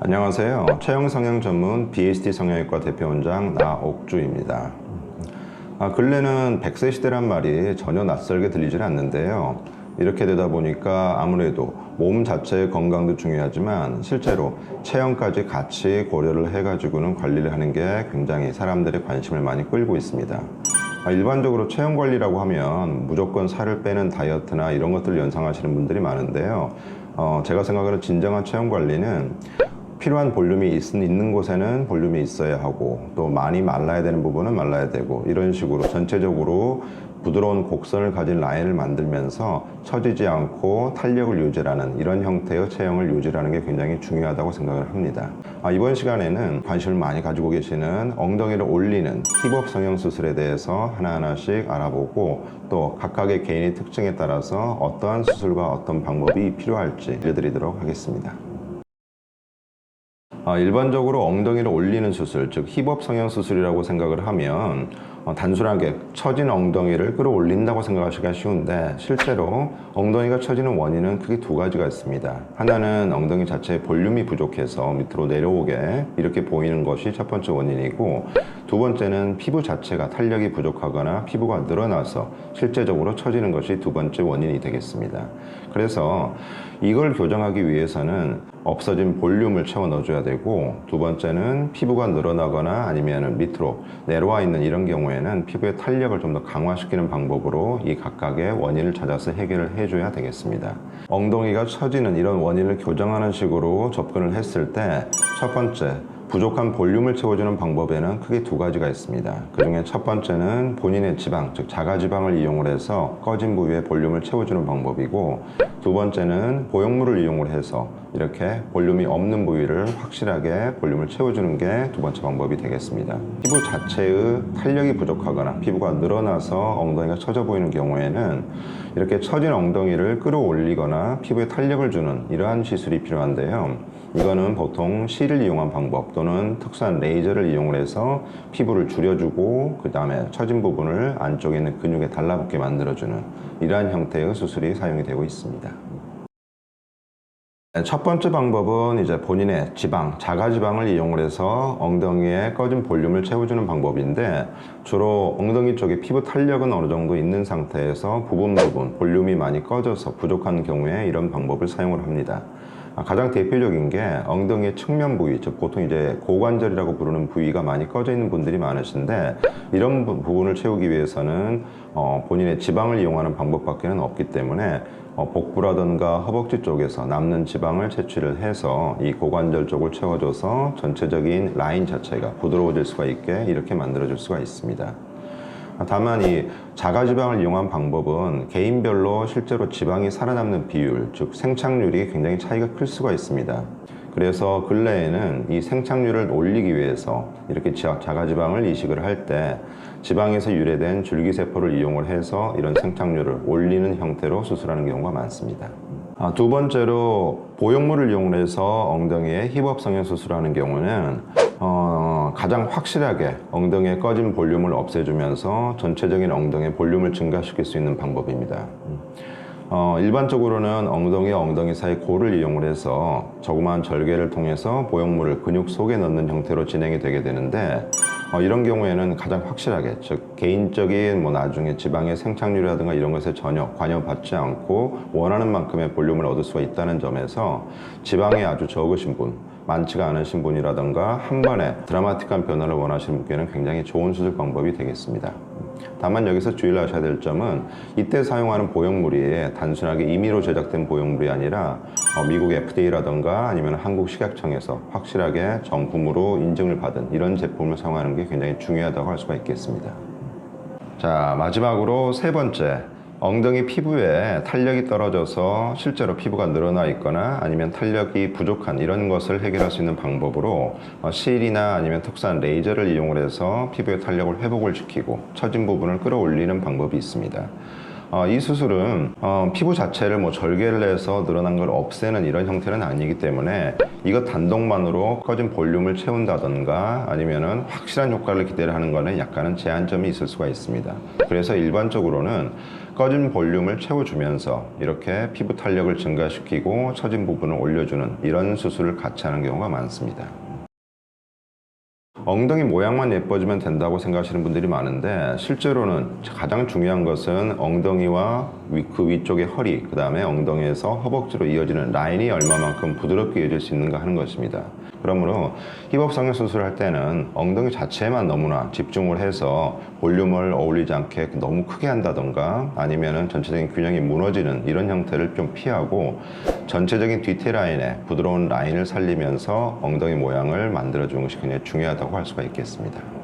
안녕하세요. 체형 성형 전문 BST 성형외과 대표원장 나옥주입니다. 근래는 100세 시대란 말이 전혀 낯설게 들리질 않는데요. 이렇게 되다 보니까 아무래도 몸 자체의 건강도 중요하지만 실제로 체형까지 같이 고려를 해가지고는 관리를 하는 게 굉장히 사람들의 관심을 많이 끌고 있습니다. 일반적으로 체형 관리라고 하면 무조건 살을 빼는 다이어트나 이런 것들을 연상하시는 분들이 많은데요. 제가 생각하는 진정한 체형 관리는 필요한 볼륨이 있는 곳에는 볼륨이 있어야 하고, 또 많이 말라야 되는 부분은 말라야 되고, 이런 식으로 전체적으로 부드러운 곡선을 가진 라인을 만들면서 처지지 않고 탄력을 유지하는 이런 형태의 체형을 유지하는 게 굉장히 중요하다고 생각을 합니다. 이번 시간에는 관심을 많이 가지고 계시는 엉덩이를 올리는 힙업 성형 수술에 대해서 하나하나씩 알아보고, 또 각각의 개인의 특징에 따라서 어떠한 수술과 어떤 방법이 필요할지 알려드리도록 하겠습니다. 일반적으로 엉덩이를 올리는 수술, 즉 힙업 성형 수술이라고 생각을 하면 단순하게 처진 엉덩이를 끌어올린다고 생각하시기가 쉬운데, 실제로 엉덩이가 처지는 원인은 크게 두 가지가 있습니다. 하나는 엉덩이 자체의 볼륨이 부족해서 밑으로 내려오게 이렇게 보이는 것이 첫 번째 원인이고, 두 번째는 피부 자체가 탄력이 부족하거나 피부가 늘어나서 실제적으로 처지는 것이 두 번째 원인이 되겠습니다. 그래서 이걸 교정하기 위해서는 없어진 볼륨을 채워 넣어줘야 되고, 두 번째는 피부가 늘어나거나 아니면 밑으로 내려와 있는 이런 경우에는 피부의 탄력을 좀 더 강화시키는 방법으로 이 각각의 원인을 찾아서 해결을 해줘야 되겠습니다. 엉덩이가 처지는 이런 원인을 교정하는 식으로 접근을 했을 때, 첫 번째, 부족한 볼륨을 채워주는 방법에는 크게 두 가지가 있습니다. 그 중에 첫 번째는 본인의 지방, 즉 자가지방을 이용을 해서 꺼진 부위에 볼륨을 채워주는 방법이고, 두 번째는 보형물을 이용을 해서 이렇게 볼륨이 없는 부위를 확실하게 볼륨을 채워주는 게 두 번째 방법이 되겠습니다. 피부 자체의 탄력이 부족하거나 피부가 늘어나서 엉덩이가 처져 보이는 경우에는 이렇게 처진 엉덩이를 끌어올리거나 피부에 탄력을 주는 이러한 시술이 필요한데요. 이거는 보통 실을 이용한 방법 또는 특수한 레이저를 이용을 해서 피부를 줄여주고, 그 다음에 처진 부분을 안쪽에 있는 근육에 달라붙게 만들어주는 이러한 형태의 수술이 사용이 되고 있습니다. 첫 번째 방법은 이제 본인의 지방, 자가지방을 이용을 해서 엉덩이에 꺼진 볼륨을 채워주는 방법인데, 주로 엉덩이 쪽에 피부 탄력은 어느 정도 있는 상태에서 부분 볼륨이 많이 꺼져서 부족한 경우에 이런 방법을 사용을 합니다. 가장 대표적인 게 엉덩이의 측면 부위, 즉 보통 이제 고관절이라고 부르는 부위가 많이 꺼져 있는 분들이 많으신데, 이런 부분을 채우기 위해서는 본인의 지방을 이용하는 방법밖에는 없기 때문에 복부라든가 허벅지 쪽에서 남는 지방을 채취를 해서 이 고관절 쪽을 채워줘서 전체적인 라인 자체가 부드러워질 수가 있게 이렇게 만들어줄 수가 있습니다. 다만 이 자가지방을 이용한 방법은 개인별로 실제로 지방이 살아남는 비율, 즉 생착률이 굉장히 차이가 클 수가 있습니다. 그래서 근래에는 이 생착률을 올리기 위해서 이렇게 자가지방을 이식을 할 때 지방에서 유래된 줄기세포를 이용을 해서 이런 생착률을 올리는 형태로 수술하는 경우가 많습니다. 두 번째로 보형물을 이용해서 엉덩이에 힙업 성형 수술하는 경우는 가장 확실하게 엉덩이의 꺼진 볼륨을 없애주면서 전체적인 엉덩이의 볼륨을 증가시킬 수 있는 방법입니다. 일반적으로는 엉덩이와 엉덩이 사이 골을 이용을 해서 조그마한 절개를 통해서 보형물을 근육 속에 넣는 형태로 진행이 되게 되는데, 이런 경우에는 가장 확실하게, 즉 개인적인 나중에 지방의 생착률이라든가 이런 것에 전혀 관여받지 않고 원하는 만큼의 볼륨을 얻을 수가 있다는 점에서 지방이 아주 적으신 분, 많지가 않으신 분이라든가 한 번에 드라마틱한 변화를 원하시는 분께는 굉장히 좋은 수술 방법이 되겠습니다. 다만 여기서 주의를 하셔야 될 점은, 이때 사용하는 보형물이 단순하게 임의로 제작된 보형물이 아니라 미국 FDA라든가 아니면 한국식약청에서 확실하게 정품으로 인증을 받은 이런 제품을 사용하는 게 굉장히 중요하다고 할 수가 있겠습니다. 자, 마지막으로 세 번째, 엉덩이 피부에 탄력이 떨어져서 실제로 피부가 늘어나 있거나 아니면 탄력이 부족한 이런 것을 해결할 수 있는 방법으로 실이나 아니면 특수한 레이저를 이용을 해서 피부의 탄력을 회복을 시키고 처진 부분을 끌어올리는 방법이 있습니다. 이 수술은 피부 자체를 뭐 절개를 해서 늘어난 걸 없애는 이런 형태는 아니기 때문에 이것 단독만으로 꺼진 볼륨을 채운다던가 아니면은 확실한 효과를 기대를 하는 거는 약간은 제한점이 있을 수가 있습니다. 그래서 일반적으로는 꺼진 볼륨을 채워주면서 이렇게 피부 탄력을 증가시키고 처진 부분을 올려주는 이런 수술을 같이 하는 경우가 많습니다. 엉덩이 모양만 예뻐지면 된다고 생각하시는 분들이 많은데 실제로는 가장 중요한 것은 엉덩이와 그 위쪽의 허리, 그 다음에 엉덩이에서 허벅지로 이어지는 라인이 얼마만큼 부드럽게 이어질 수 있는가 하는 것입니다. 그러므로 힙업 성형 수술을 할 때는 엉덩이 자체에만 너무나 집중을 해서 볼륨을 어울리지 않게 너무 크게 한다던가 아니면은 전체적인 균형이 무너지는 이런 형태를 좀 피하고 전체적인 뒤태 라인에 부드러운 라인을 살리면서 엉덩이 모양을 만들어주는 것이 굉장히 중요하다고 할 수가 있겠습니다.